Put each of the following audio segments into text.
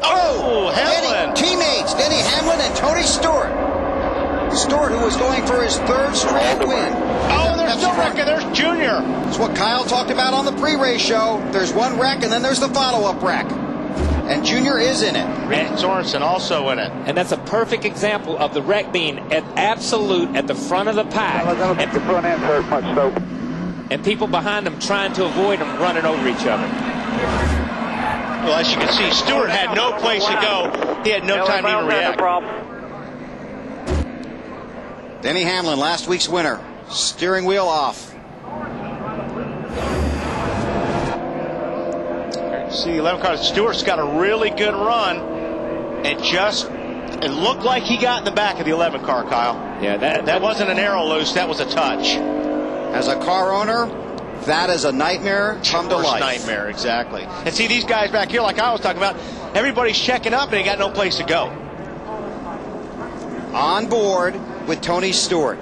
Oh, Hamlin. Teammates, Denny Hamlin and Tony Stewart. Stewart, who was going for his third straight win. Oh, there's no wreck, and there's Junior. That's what Kyle talked about on the pre-race show. There's one wreck, and then there's the follow-up wreck. And Junior is in it. And Sorensen also in it. And that's a perfect example of the wreck being at absolute at the front of the pack. And the front end hurt much, so. And people behind them trying to avoid them running over each other. Well, as you can see, Stewart had no place to go. He had no time to even react. Denny Hamlin, last week's winner. Steering wheel off. See, 11 car. Stewart's got a really good run. It looked like he got in the back of the 11 car, Kyle. Yeah, that wasn't an arrow loose. That was a touch. As a car owner, that is a nightmare come to life. Nightmare, exactly. And see, these guys back here, like I was talking about, everybody's checking up and they got no place to go. On board with Tony Stewart.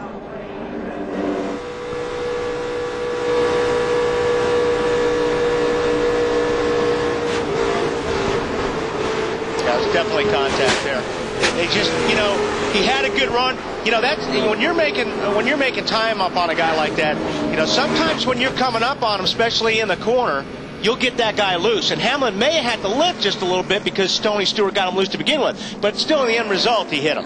Definitely contact there. They just, he had a good run. That's when you're making time up on a guy like that. Sometimes when you're coming up on him, especially in the corner, you'll get that guy loose. And Hamlin may have had to lift just a little bit because Tony Stewart got him loose to begin with. But still, in the end result, he hit him.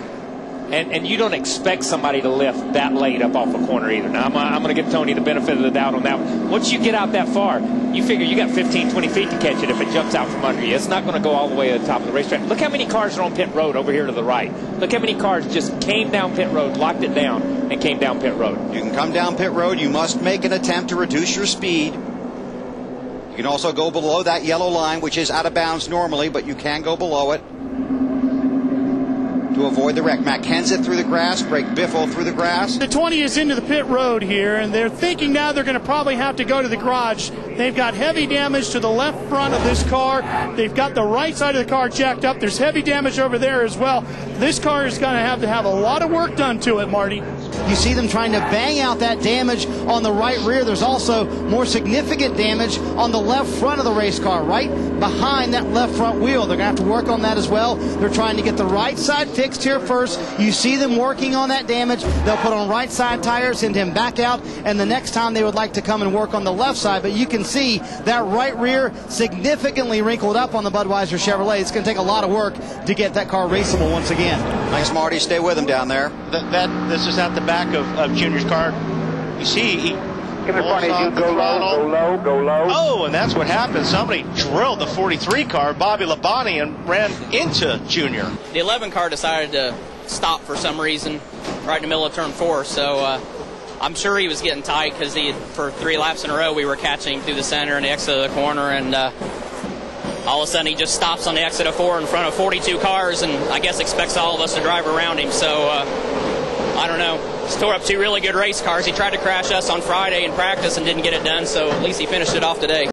And you don't expect somebody to lift that late up off a corner either. Now, I'm going to give Tony the benefit of the doubt on that one. Once you get out that far, you figure you got 15, 20 feet to catch it if it jumps out from under you. It's not going to go all the way to the top of the racetrack. Look how many cars are on pit road over here to the right. Look how many cars just came down pit road, locked it down, and came down pit road. You can come down pit road. You must make an attempt to reduce your speed. You can also go below that yellow line, which is out of bounds normally, but you can go below it to avoid the wreck. Matt Kenseth through the grass, Greg Biffle through the grass. The 20 is into the pit road here, and they're thinking now they're going to probably have to go to the garage. They've got heavy damage to the left front of this car. They've got the right side of the car jacked up. There's heavy damage over there as well. This car is going to have a lot of work done to it, Marty. You see them trying to bang out that damage on the right rear. There's also more significant damage on the left front of the race car, right behind that left front wheel. They're going to have to work on that as well. They're trying to get the right side fixed here first. You see them working on that damage. They'll put on right side tires, send him back out, and the next time they would like to come and work on the left side. But you can see that right rear significantly wrinkled up on the Budweiser Chevrolet. It's going to take a lot of work to get that car raceable once again. Thanks, Marty. Stay with him down there. This is at the back of Junior's car. You see, he Get in front of you, go low, go low. Oh, and that's what happened. Somebody drilled the 43 car, Bobby Labonte, and ran into Junior. The 11 car decided to stop for some reason right in the middle of turn 4, so I'm sure he was getting tight because for 3 laps in a row we were catching him through the center and the exit of the corner, and all of a sudden he just stops on the exit of 4 in front of 42 cars and I guess expects all of us to drive around him. So I don't know. He's tore up 2 really good race cars. He tried to crash us on Friday in practice and didn't get it done, so at least he finished it off today.